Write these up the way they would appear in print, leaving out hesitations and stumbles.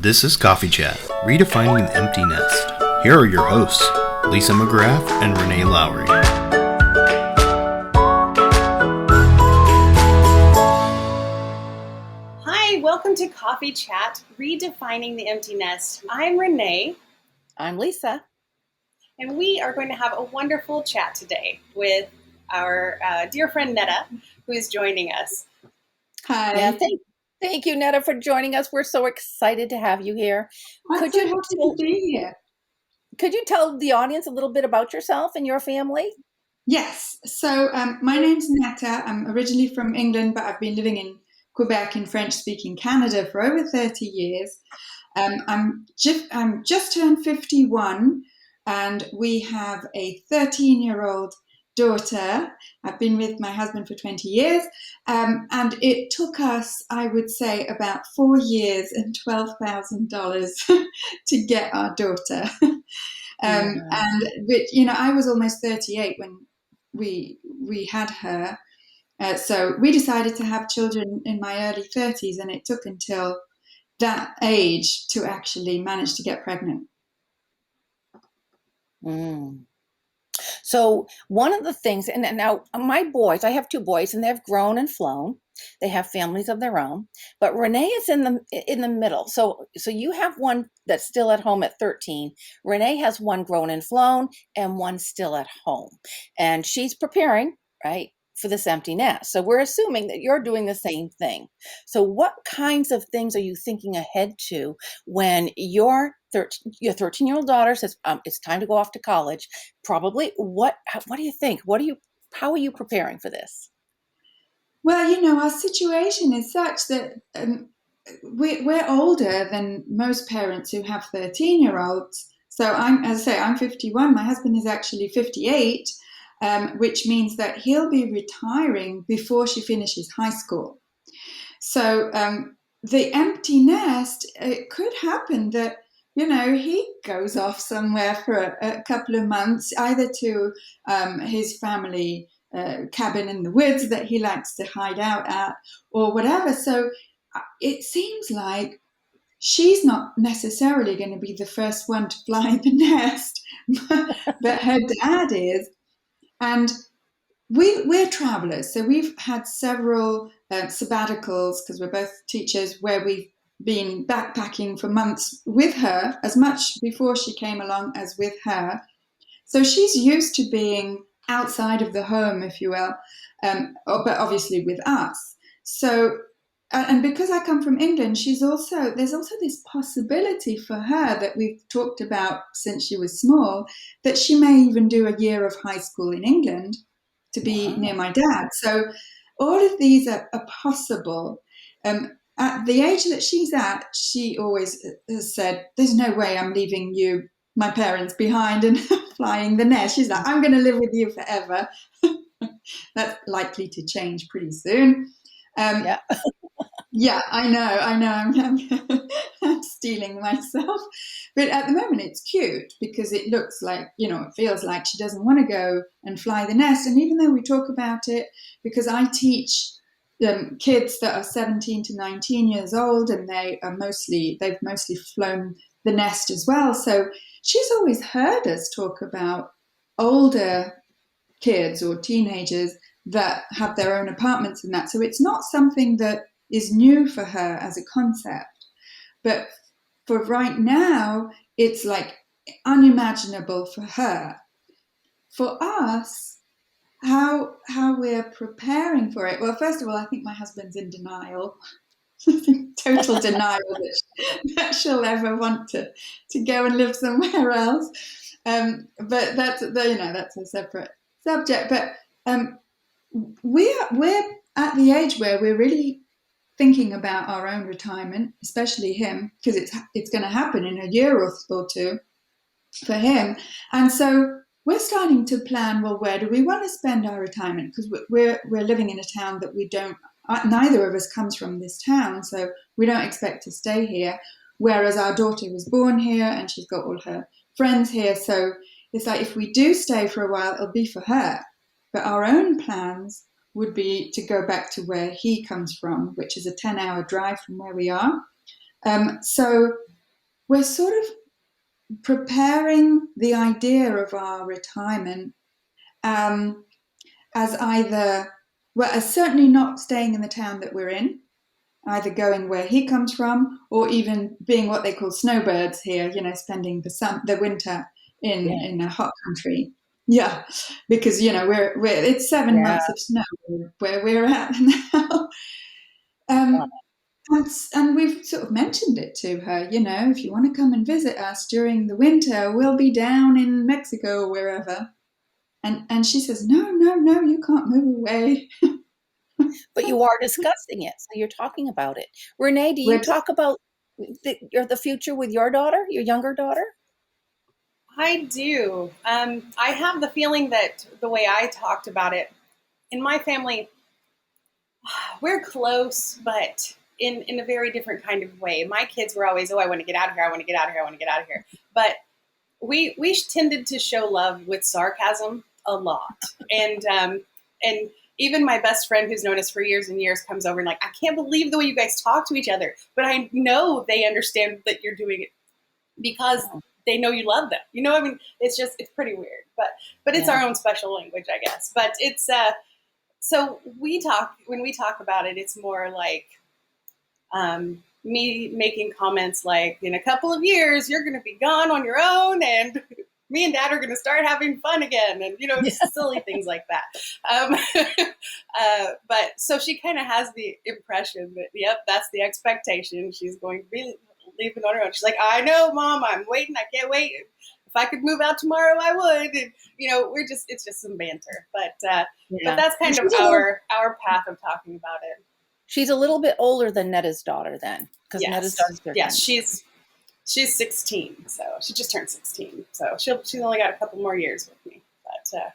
This is Coffee Chat, Redefining the Empty Nest. Here are your hosts, Lisa McGrath and Renee Lowry. Hi, welcome to Coffee Chat, Redefining the Empty Nest. I'm Renee. I'm Lisa. And we are going to have a wonderful chat today with our dear friend Netta, who is joining us. Hi. Yeah, thank you, Netta, for joining us. We're so excited to have you here. I'm so happy to be here. Could you tell the audience a little bit about yourself and your family? Yes. So my name's Netta. I'm originally from England, but I've been living in Quebec in French-speaking Canada for over 30 years. I'm just turned 51, and we have a 13-year-old daughter. I've been with my husband for 20 years, and it took us, I would say, about 4 years and $12,000 to get our daughter. And I was almost 38 when we had her. So we decided to have children in my early 30s, and it took until that age to actually manage to get pregnant. So one of the things, and now my boys, I have two boys, and they've grown and flown. They have families of their own, but Renee is in the middle. So you have one that's still at home at 13. Renee has one grown and flown, and one still at home, and she's preparing, right, for this empty nest. So we're assuming that you're doing the same thing. So what kinds of things are you thinking ahead to when your 13-year-old daughter says it's time to go off to college? Probably. What do you think? How are you preparing for this? Well, our situation is such that we're older than most parents who have 13-year-olds. So I'm 51. My husband is actually 58, which means that he'll be retiring before she finishes high school. So the empty nest, it could happen that, he goes off somewhere for a couple of months, either to his family cabin in the woods that he likes to hide out at, or whatever. So it seems like she's not necessarily going to be the first one to fly the nest, but her dad is. And we're travelers, so we've had several sabbaticals, because we're both teachers, where we've been backpacking for months with her, as much before she came along as with her. So she's used to being outside of the home, if you will, but obviously with us. So, and because I come from England, there's also this possibility for her that we've talked about since she was small, that she may even do a year of high school in England to be near my dad. So all of these are possible. At the age that she's at, she always has said, there's no way I'm leaving you, my parents, behind and flying the nest. She's like, I'm going to live with you forever. That's likely to change pretty soon. Yeah, I know. I'm stealing myself. But at the moment, it's cute because it looks like, it feels like she doesn't want to go and fly the nest. And even though we talk about it, because I teach kids that are 17 to 19 years old, and they've mostly flown the nest as well. So she's always heard us talk about older kids or teenagers that have their own apartments and that. So it's not something that is new for her as a concept. But for right now, it's like unimaginable for her. For us, how we're preparing for it. Well, first of all, I think my husband's in denial. Total denial that she'll ever want to go and live somewhere else. But that's a separate subject. But we're at the age where we're really thinking about our own retirement, especially him, because it's going to happen in a year or two for him. And so we're starting to plan, well, where do we want to spend our retirement? Because we're living in a town that we don't, neither of us comes from this town, so we don't expect to stay here. Whereas our daughter was born here and she's got all her friends here. So it's like, if we do stay for a while, it'll be for her. But our own plans would be to go back to where he comes from, which is a 10-hour drive from where we are. So we're sort of preparing the idea of our retirement um, as either, well, as certainly not staying in the town that we're in, either going where he comes from, or even being what they call snowbirds here, spending the winter Yeah. in a hot country. Yeah, because we're it's 7 months of snow where we're at now. Yeah. Um, and we've sort of mentioned it to her, if you want to come and visit us during the winter, we'll be down in Mexico or wherever. And she says, no, no, no, you can't move away. But you are discussing it, so you're talking about it. Renee, do you We're talk about the future with your daughter, your younger daughter? I do. I have the feeling that the way I talked about it in my family, we're close, but in a very different kind of way. My kids were always, oh, I want to get out of here. I want to get out of here. I want to get out of here. But we tended to show love with sarcasm a lot, and even my best friend, who's known us for years and years, comes over and like, I can't believe the way you guys talk to each other, but I know they understand that you're doing it because they know you love them. I mean, it's pretty weird, but it's Yeah. our own special language, I guess. But it's so when we talk about it, it's more like me making comments like, in a couple of years, you're going to be gone on your own, and me and Dad are going to start having fun again, and just silly things like that. But so she kind of has the impression that, yep, that's the expectation. She's going to be leaving on her own. She's like, I know, Mom, I'm waiting. I can't wait. If I could move out tomorrow, I would. And, it's just some banter, but that's kind of our path of talking about it. She's a little bit older than Netta's daughter then, because Yes. Netta's daughter's 13. Yes, she's 16, so she just turned 16. So she's only got a couple more years with me. But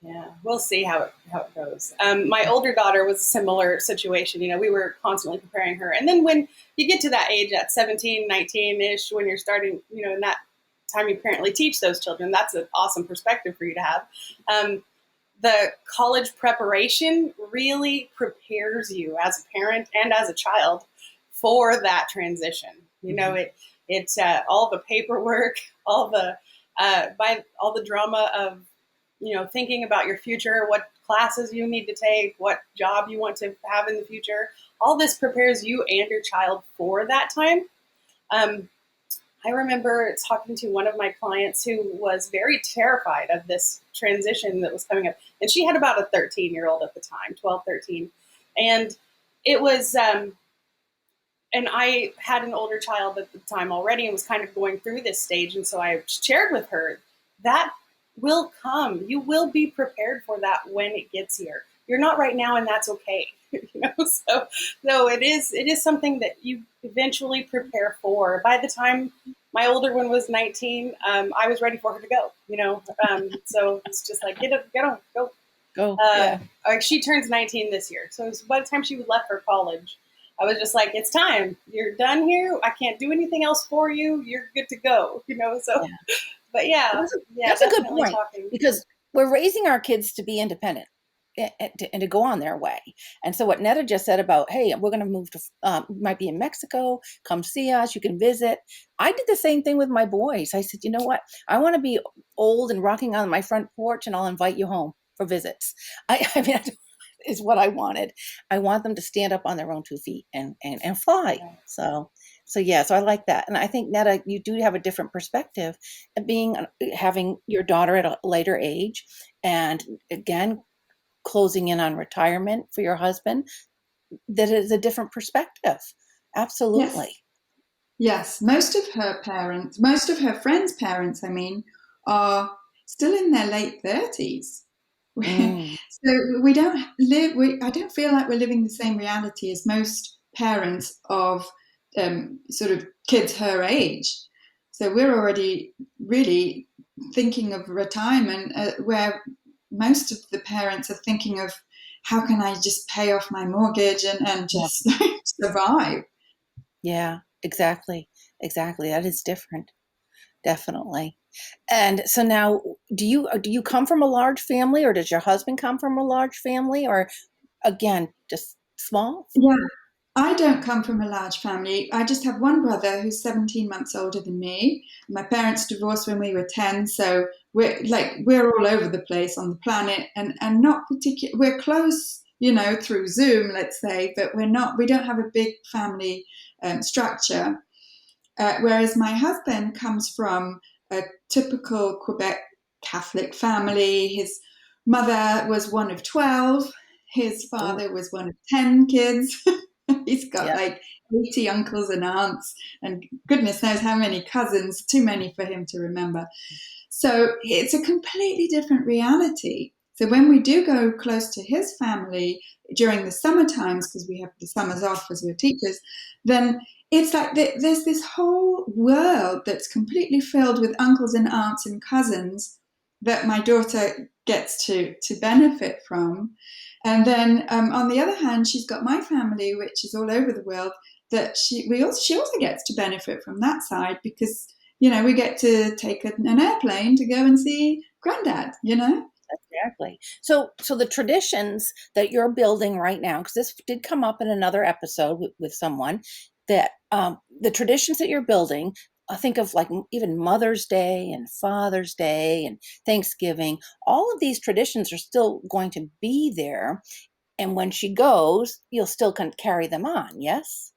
yeah, we'll see how it goes. My older daughter was a similar situation. We were constantly preparing her, and then when you get to that age, at 17, 19-ish, when you're starting, in that time you apparently teach those children. That's an awesome perspective for you to have. The college preparation really prepares you as a parent and as a child for that transition. It's all the paperwork, all the drama of, thinking about your future, what classes you need to take, what job you want to have in the future. All this prepares you and your child for that time. I remember talking to one of my clients who was very terrified of this transition that was coming up. And she had about a 13-year-old at the time, 12, 13. And it was, and I had an older child at the time already and was kind of going through this stage. And so I shared with her, that will come. You will be prepared for that when it gets here. You're not right now, and that's okay. So it is something that you eventually prepare for. By the time my older one was 19, I was ready for her to go. So it's just like, get on, go. Yeah. She turns 19 this year, so by the time she left for college, I was just like, it's time. You're done here. I can't do anything else for you. You're good to go. So. Yeah. But that's a good point, because we're raising our kids to be independent and to go on their way. And so what Netta just said about, hey, we're going to move to, might be in Mexico, come see us, you can visit. I did the same thing with my boys. I said, you know what? I want to be old and rocking on my front porch, and I'll invite you home for visits. I mean, is what I wanted. I want them to stand up on their own 2 feet and fly. Yeah. So I like that. And I think, Netta, you do have a different perspective of having your daughter at a later age, and again, closing in on retirement for your husband. That is a different perspective. Absolutely. Yes. Most of her friends' parents, are still in their late 30s. So we don't live, I don't feel like we're living the same reality as most parents of sort of kids her age. So we're already really thinking of retirement, where most of the parents are thinking of, how can I just pay off my mortgage and just survive? Yeah, exactly. That is different. Definitely. And so now, do you come from a large family, or does your husband come from a large family, or again, just small? Yeah. I don't come from a large family. I just have one brother who's 17 months older than me. My parents divorced when we were 10, so we're all over the place on the planet, and not particular. We're close, through Zoom, let's say, but we don't have a big family structure. Whereas my husband comes from a typical Quebec Catholic family. His mother was one of 12. His Oh, father was one of 10 kids. He's got yeah. like 80 uncles and aunts, and goodness knows how many cousins, too many for him to remember. So it's a completely different reality. So when we do go close to his family during the summer times, because we have the summers off as we're teachers, then it's like there's this whole world that's completely filled with uncles and aunts and cousins that my daughter gets to benefit from. And then on the other hand, she's got my family, which is all over the world, that she also gets to benefit from that side, because we get to take an airplane to go and see granddad. Exactly. So the traditions that you're building right now, because this did come up in another episode with someone, that the traditions that you're building, I think of like even Mother's Day and Father's Day and Thanksgiving, all of these traditions are still going to be there. And when she goes, you'll still carry them on. Yes.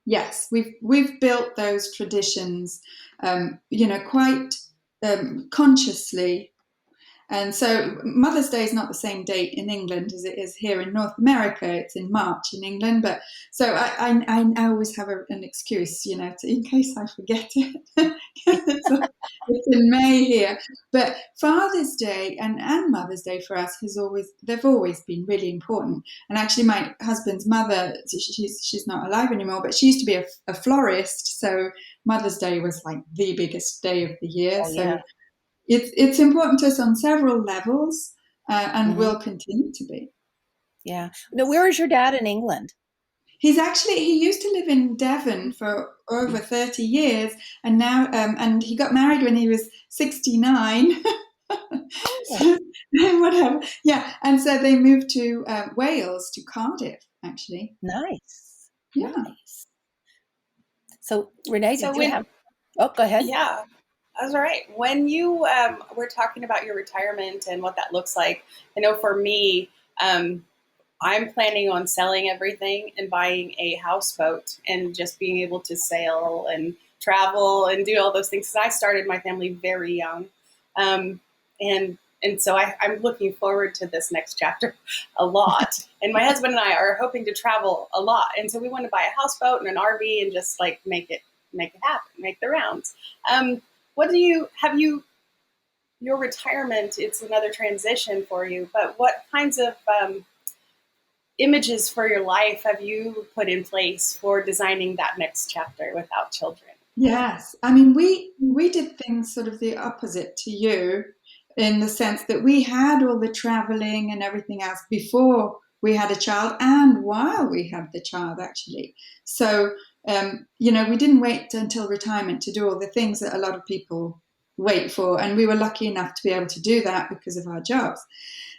Yes, we've built those traditions, quite consciously. And so Mother's Day is not the same date in England as it is here in North America. It's in March in England. But so I always have an excuse, in case I forget it. it's in May here. But Father's Day and Mother's Day for us they've always been really important. And actually my husband's mother, she's not alive anymore, but she used to be a florist. So Mother's Day was like the biggest day of the year. Oh, So yeah. it's important to us on several levels, and Hmm. will continue to be. Yeah. Now, where is your dad in England? He used to live in Devon for over 30 years, and now and he got married when he was 69. Oh, So whatever, yeah, and so they moved to Wales, to Cardiff, actually. nice. Yeah. Nice. So, Renee, So did you when have? Oh, go ahead. Yeah, that's all right. When you were talking about your retirement and what that looks like, I know for me, um, I'm planning on selling everything and buying a houseboat and just being able to sail and travel and do all those things. 'Cause I started my family very young, and so I'm looking forward to this next chapter a lot. And my husband and I are hoping to travel a lot, and so we want to buy a houseboat and an RV and just like make it happen, make the rounds. What do you have you your retirement? It's another transition for you, but what kinds of images for your life have you put in place for designing that next chapter without children? Yes, I mean we did things sort of the opposite to you, in the sense that we had all the traveling and everything else before we had a child and while we had the child, actually. So we didn't wait until retirement to do all the things that a lot of people wait for, and we were lucky enough to be able to do that because of our jobs.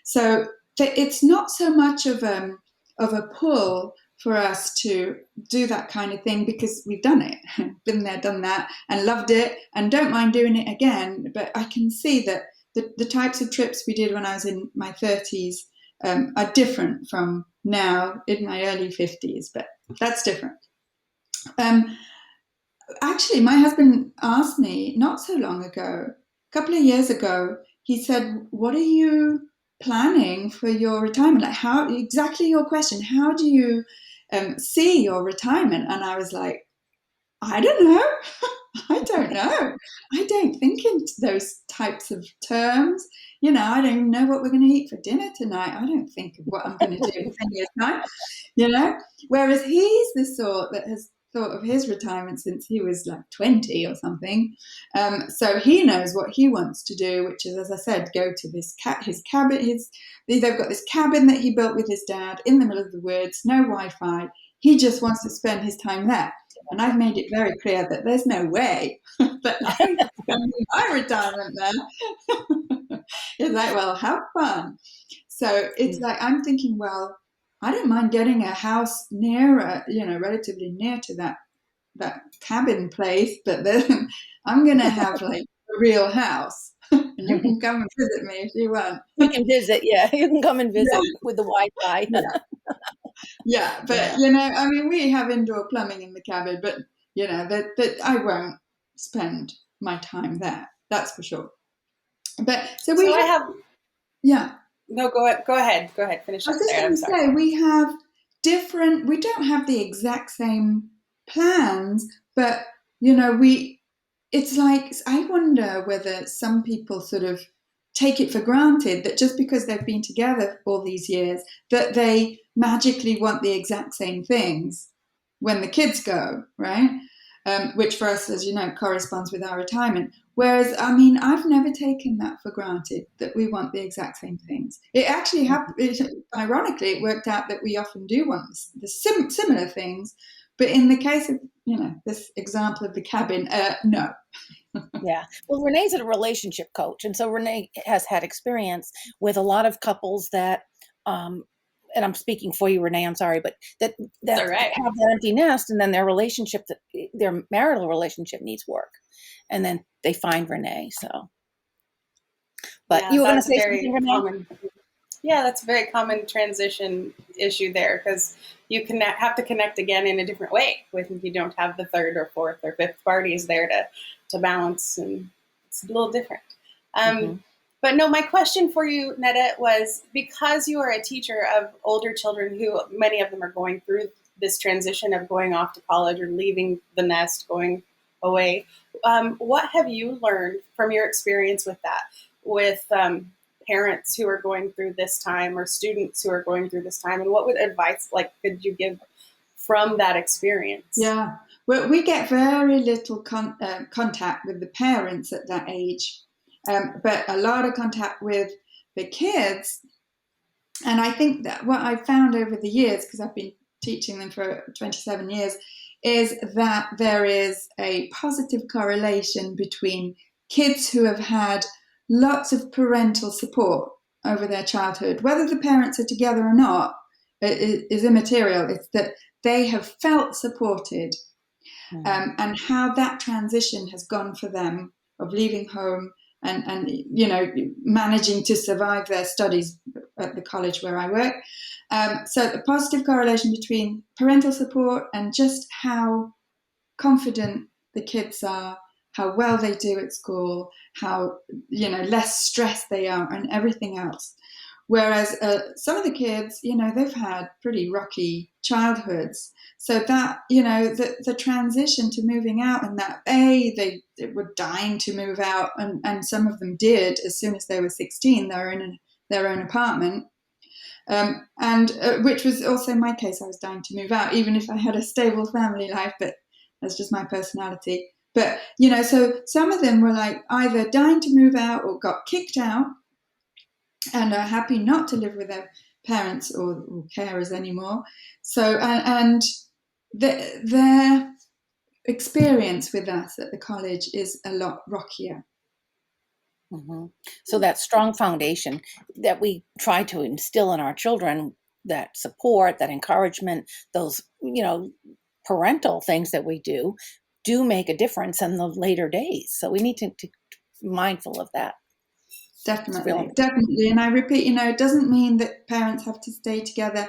So it's not so much of a pull for us to do that kind of thing, because we've done it, been there, done that, and loved it, and don't mind doing it again. But I can see that the types of trips we did when I was in my 30s are different from now in my early 50s, but that's different. Um, Actually, my husband asked me not so long ago, a couple of years ago, he said, "What are you planning for your retirement? Like, how exactly your question, how do you see your retirement?" And I was like, "I don't know. I don't know. I don't think in those types of terms. I don't even know what we're going to eat for dinner tonight. I don't think of what I'm going to do in 10 years' time, you know? Whereas he's the sort that has thought of his retirement since he was like 20 or something. So he knows what he wants to do, which is, as I said, go to his cabin. They've got this cabin that he built with his dad in the middle of the woods, no Wi-Fi. He just wants to spend his time there. And I've made it very clear that there's no way that I'm spending my retirement there. It's like, well, have fun. So it's like, I'm thinking, well, I don't mind getting a house nearer, relatively near to that cabin place, but then I'm going to have like a real house. And you can come and visit me if you want. You can visit, yeah. You can come and visit Yeah. with the Wi-Fi. Yeah. Yeah, but Yeah. I mean, we have indoor plumbing in the cabin, but that I won't spend my time there. That's for sure. But so we So I have, have yeah. no. Go ahead. Go ahead. Finish I up was just there. going I'm to sorry. say we have different. We don't have the exact same plans, but we. It's like I wonder whether some people sort of take it for granted that just because they've been together all these years, that they magically want the exact same things when the kids go, right? Which for us, as you know, corresponds with our retirement. Whereas, I mean, I've never taken that for granted that we want the exact same things. It actually ironically, it worked out that we often do want the similar things. But in the case of, this example of the cabin, no. Yeah. Well, Renee's a relationship coach. And so Renee has had experience with a lot of couples that, and I'm speaking for you, Renee, I'm sorry, but that All right. have that empty nest, and then their marital relationship needs work. And then they find Renee. So, but Yeah, you were going to that's say very something, Renee? common. Yeah, that's a very common transition issue there because you have to connect again in a different way with if you don't have the third or fourth or fifth parties there to balance, and it's a little different. Mm-hmm. But no, my question for you, Netta, was because you are a teacher of older children who many of them are going through this transition of going off to college or leaving the nest, going away. What have you learned from your experience with that, with parents who are going through this time or students who are going through this time? And what would advice could you give from that experience? Yeah, well, we get very little contact with the parents at that age, but a lot of contact with the kids. And I think that what I've found over the years, because I've been teaching them for 27 years, is that there is a positive correlation between kids who have had lots of parental support over their childhood, whether the parents are together or not, is immaterial. It's that they have felt supported, and how that transition has gone for them of leaving home and managing to survive their studies at the college where I work. So the positive correlation between parental support and just how confident the kids are, how well they do at school, how less stressed they are, and everything else. Whereas some of the kids, they've had pretty rocky childhoods. So that, the transition to moving out, and that they were dying to move out, and some of them did as soon as they were 16. They were in their own apartment. And which was also my case. I was dying to move out, even if I had a stable family life, but that's just my personality. But, so some of them were like either dying to move out or got kicked out and are happy not to live with their parents or carers anymore. So, and their experience with us at the college is a lot rockier. Mm-hmm. So that strong foundation that we try to instill in our children, that support, that encouragement, those, parental things that we do make a difference in the later days. So we need to be mindful of that. Definitely. And I repeat, it doesn't mean that parents have to stay together.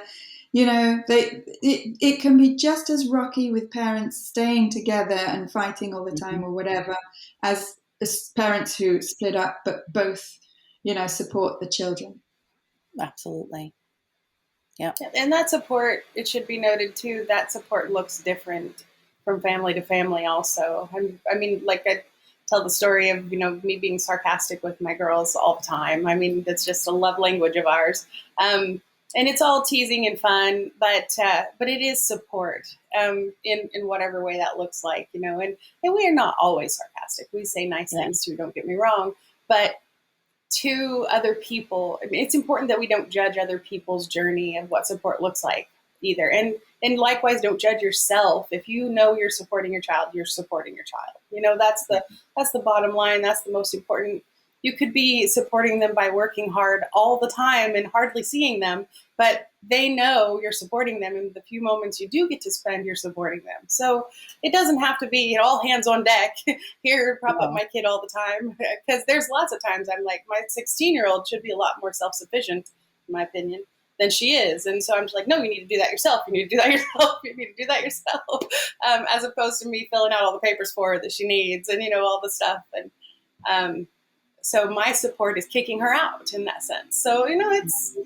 It can be just as rocky with parents staying together and fighting all the time or whatever as parents who split up but both, support the children. Absolutely. Yeah. And that support, it should be noted too, that support looks different from family to family also. I mean, I tell the story of, me being sarcastic with my girls all the time. I mean, that's just a love language of ours. And it's all teasing and fun, but it is support in whatever way that looks like, and we are not always sarcastic. We say nice things too, don't get me wrong, but to other people, it's important that we don't judge other people's journey of what support looks like either. And likewise, don't judge yourself. If you know you're supporting your child, you're supporting your child. That's the bottom line. That's the most important you could be supporting them by working hard all the time and hardly seeing them, but they know you're supporting them in the few moments you do get to spend, you're supporting them. So it doesn't have to be all hands on deck here, prop up my kid all the time, because there's lots of times I'm like, my 16-year-old should be a lot more self-sufficient, in my opinion, than she is. And so I'm just like, no, you need to do that yourself. You need to do that yourself. You need to do that yourself. As opposed to me filling out all the papers for her that she needs and, all the stuff. And so my support is kicking her out in that sense. So, it's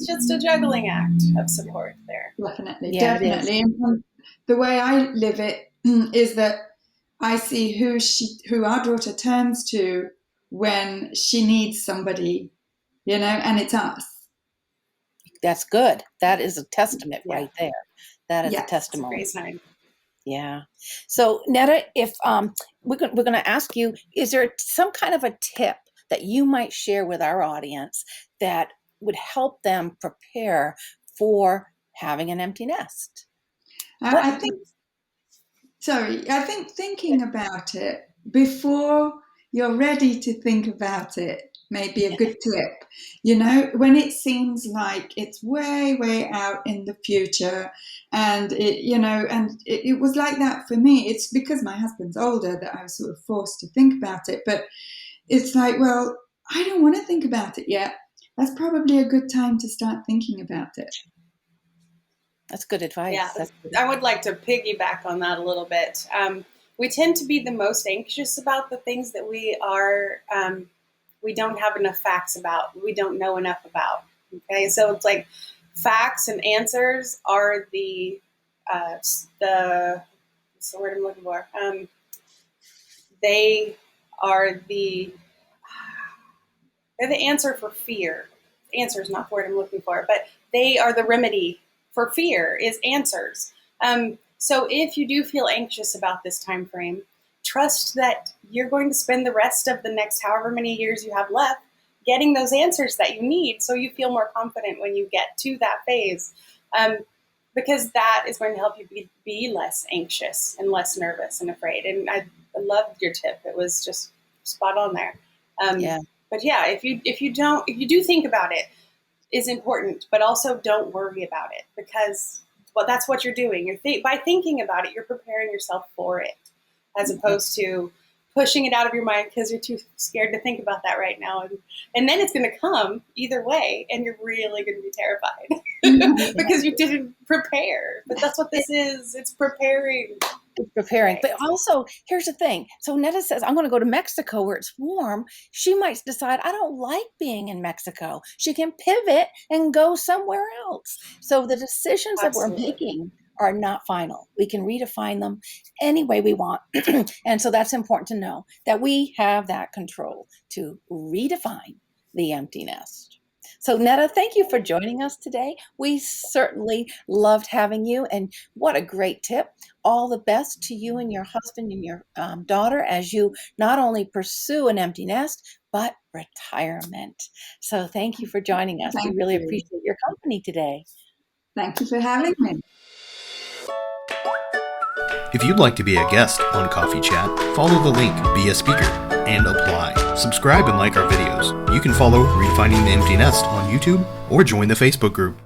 just a juggling act of support there. Definitely. And the way I live it is that I see who our daughter turns to when she needs somebody, and it's us. That's good. That is a testament right there. That is a testimony. Great sign. Yeah. So Netta, if we're going to ask you, is there some kind of a tip that you might share with our audience that would help them prepare for having an empty nest? I think thinking about it before you're ready to think about it may be a good tip. When it seems like it's way, way out in the future, and it was like that for me. It's because my husband's older that I was sort of forced to think about it. But it's like, well, I don't want to think about it yet. That's probably a good time to start thinking about it. That's good advice. Yeah, I would like to piggyback on that a little bit. We tend to be the most anxious about the things that we don't have enough facts about, we don't know enough about. Okay, so it's like facts and answers are the what's the word I'm looking for? They're the answer for fear. Answer is not the word I'm looking for, but they are the remedy for fear is answers. So if you do feel anxious about this time frame, trust that you're going to spend the rest of the next however many years you have left getting those answers that you need so you feel more confident when you get to that phase. Because that is going to help you be less anxious and less nervous and afraid. And I loved your tip. It was just spot on there. But yeah, if you do think about it is important, but also don't worry about it because that's what you're doing. By thinking about it, you're preparing yourself for it, as opposed to pushing it out of your mind because you're too scared to think about that right now. And then it's going to come either way, and you're really going to be terrified because you didn't prepare. But that's what this is. It's preparing. It's preparing. But also, here's the thing. So Netta says, I'm going to go to Mexico where it's warm. She might decide, I don't like being in Mexico. She can pivot and go somewhere else. So the decisions that we're making are not final. We can redefine them any way we want. And so that's important to know that we have that control to redefine the empty nest. So Netta, thank you for joining us today. We certainly loved having you, and what a great tip. All the best to you and your husband and your daughter as you not only pursue an empty nest, but retirement. So thank you for joining us. We really appreciate your company today. Thank you for having me. If you'd like to be a guest on Coffee Chat, follow the link, be a speaker, and apply. Subscribe and like our videos. You can follow Redefining the Empty Nest on YouTube or join the Facebook group.